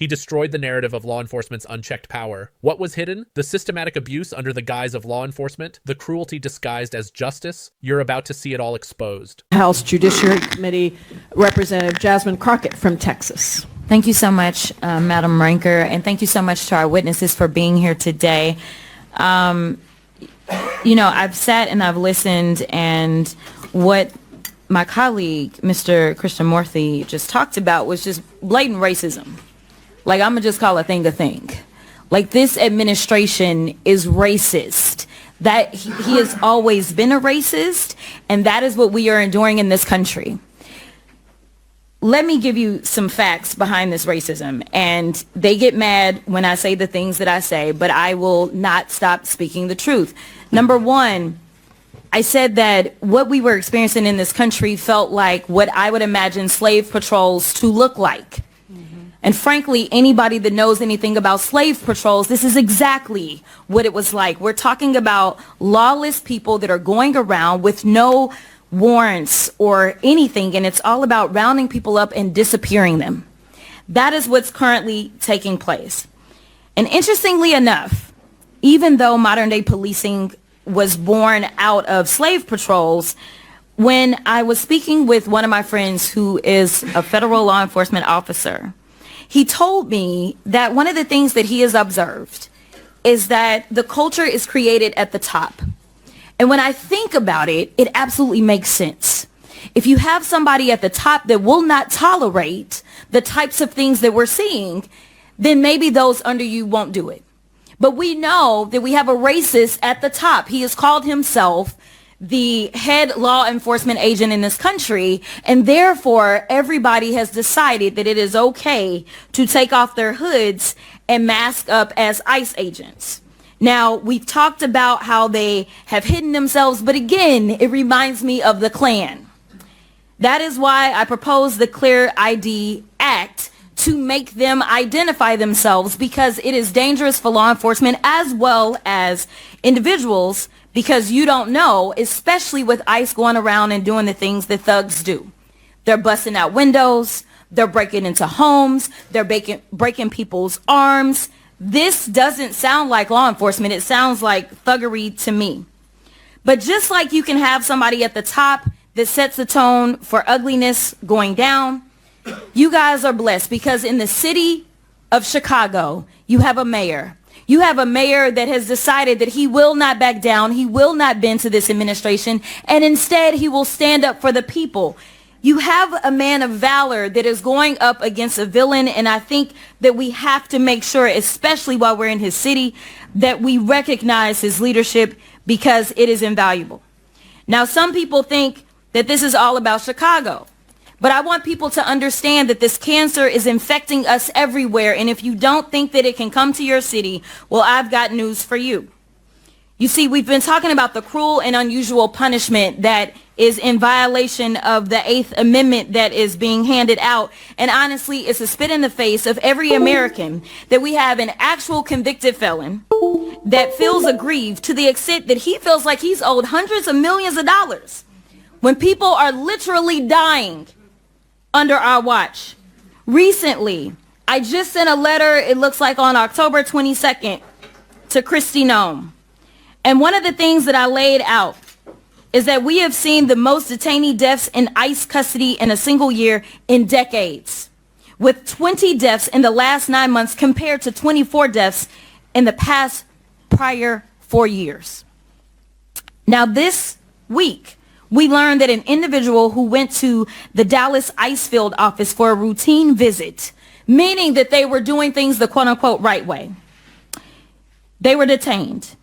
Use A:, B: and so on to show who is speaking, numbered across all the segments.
A: He destroyed the narrative of law enforcement's unchecked power. What was hidden? The systematic abuse under the guise of law enforcement, the cruelty disguised as justice. You're about to see it all exposed.
B: House Judiciary Committee Representative Jasmine Crockett from Texas.
C: Thank you so much, Madam Ranker, and thank you so much to our witnesses for being here today. I've sat and I've listened, and what my colleague, Mr. Krishnamurthy, just talked about was just blatant racism. Like, I'm going to just call a thing a thing. Like, this administration is racist. That he has always been a racist, and that is what we are enduring in this country. Let me give you some facts behind this racism, and they get mad when I say the things that I say, but I will not stop speaking the truth. Number one, I said that what we were experiencing in this country felt like what I would imagine slave patrols to look like. And frankly, anybody that knows anything about slave patrols, this is exactly what it was like. We're talking about lawless people that are going around with no warrants or anything, and it's all about rounding people up and disappearing them. That is what's currently taking place. And interestingly enough, even though modern day policing was born out of slave patrols, when I was speaking with one of my friends who is a federal law enforcement officer, he told me that one of the things that he has observed is that the culture is created at the top. And when I think about it, it absolutely makes sense. If you have somebody at the top that will not tolerate the types of things that we're seeing, then maybe those under you won't do it. But we know that we have a racist at the top. He has called himself the head law enforcement agent in this country, and therefore everybody has decided that it is okay to take off their hoods and mask up as ICE agents. Now, we've talked about how they have hidden themselves, but again, it reminds me of the Klan. That is why I proposed the Clear ID Act, to make them identify themselves, because it is dangerous for law enforcement as well as individuals, because you don't know, especially with ICE going around and doing the things that thugs do. They're busting out windows, they're breaking into homes, they're breaking people's arms. This doesn't sound like law enforcement, it sounds like thuggery to me. But just like you can have somebody at the top that sets the tone for ugliness going down, you guys are blessed, because in the city of Chicago, you have a mayor. You have a mayor that has decided that he will not back down, he will not bend to this administration, and instead he will stand up for the people. You have a man of valor that is going up against a villain, and I think that we have to make sure, especially while we're in his city, that we recognize his leadership, because it is invaluable. Now, some people think that this is all about Chicago. But I want people to understand that this cancer is infecting us everywhere. And if you don't think that it can come to your city, well, I've got news for you. You see, we've been talking about the cruel and unusual punishment that is in violation of the 8th Amendment that is being handed out. And honestly, it's a spit in the face of every American that we have an actual convicted felon that feels aggrieved to the extent that he feels like he's owed hundreds of millions of dollars when people are literally dying under our watch. Recently, I just sent a letter, it looks like on October 22nd, to Kristi Noem. And one of the things that I laid out is that we have seen the most detainee deaths in ICE custody in a single year in decades, with 20 deaths in the last 9 months compared to 24 deaths in the past prior 4 years. Now, this week, we learned that an individual who went to the Dallas ICE field office for a routine visit, meaning that they were doing things the quote-unquote right way, they were detained.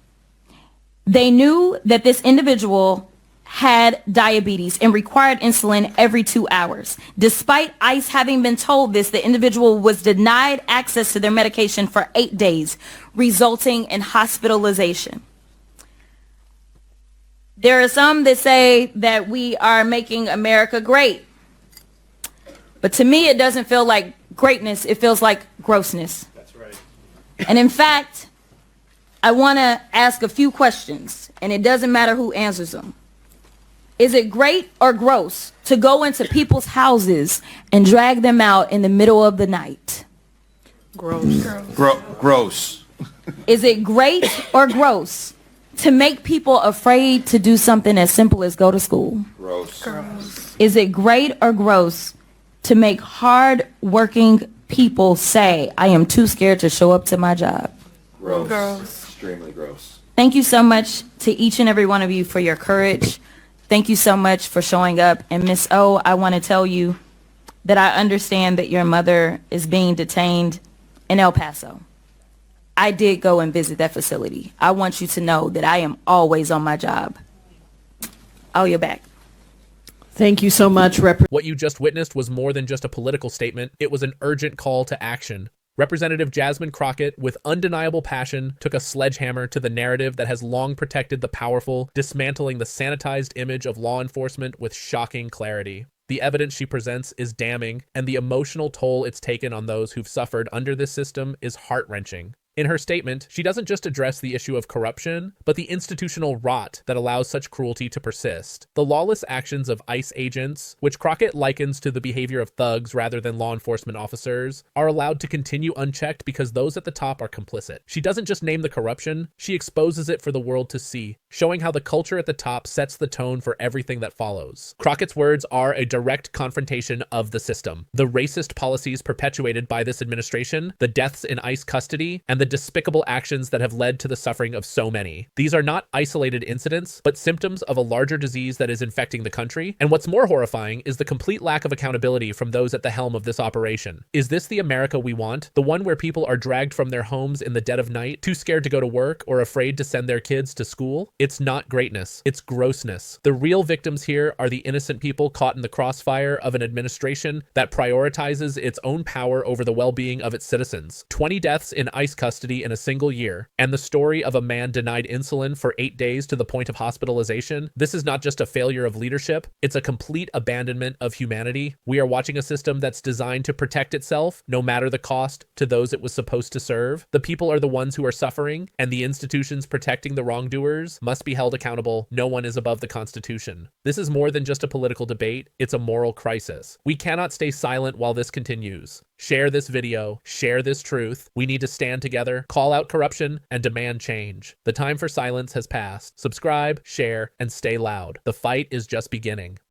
C: They knew that this individual had diabetes and required insulin every 2 hours. Despite ICE having been told this, the individual was denied access to their medication for 8 days, resulting in hospitalization. There are some that say that we are making America great. But to me, it doesn't feel like greatness. It feels like grossness.
A: That's right.
C: And in fact, I want to ask a few questions, and it doesn't matter who answers them. Is it great or gross to go into people's houses and drag them out in the middle of the night?
D: Gross.
C: Is it great or gross to make people afraid to do something as simple as go to school?
D: Gross.
C: Is it great or gross to make hard-working people say, I am too scared to show up to my job?
D: Gross. Extremely gross.
C: Thank you so much to each and every one of you for your courage. Thank you so much for showing up. And Miss O, I want to tell you that I understand that your mother is being detained in El Paso. I did go and visit that facility. I want you to know that I am always on my job. Oh, you're back.
B: Thank you so much,
A: What you just witnessed was more than just a political statement. It was an urgent call to action. Representative Jasmine Crockett, with undeniable passion, took a sledgehammer to the narrative that has long protected the powerful, dismantling the sanitized image of law enforcement with shocking clarity. The evidence she presents is damning, and the emotional toll it's taken on those who've suffered under this system is heart-wrenching. In her statement, she doesn't just address the issue of corruption, but the institutional rot that allows such cruelty to persist. The lawless actions of ICE agents, which Crockett likens to the behavior of thugs rather than law enforcement officers, are allowed to continue unchecked because those at the top are complicit. She doesn't just name the corruption, she exposes it for the world to see, showing how the culture at the top sets the tone for everything that follows. Crockett's words are a direct confrontation of the system. The racist policies perpetuated by this administration, the deaths in ICE custody, and the despicable actions that have led to the suffering of so many. These are not isolated incidents, but symptoms of a larger disease that is infecting the country. And what's more horrifying is the complete lack of accountability from those at the helm of this operation. Is this the America we want? The one where people are dragged from their homes in the dead of night, too scared to go to work or afraid to send their kids to school? It's not greatness, it's grossness. The real victims here are the innocent people caught in the crossfire of an administration that prioritizes its own power over the well-being of its citizens. 20 deaths in ICE custody in a single year, and the story of a man denied insulin for 8 days to the point of hospitalization. This is not just a failure of leadership, it's a complete abandonment of humanity. We are watching a system that's designed to protect itself, no matter the cost, to those it was supposed to serve. The people are the ones who are suffering, and the institutions protecting the wrongdoers must be held accountable. No one is above the Constitution. This is more than just a political debate, it's a moral crisis. We cannot stay silent while this continues. Share this video, share this truth. We need to stand together, call out corruption, and demand change. The time for silence has passed. Subscribe, share, and stay loud. The fight is just beginning.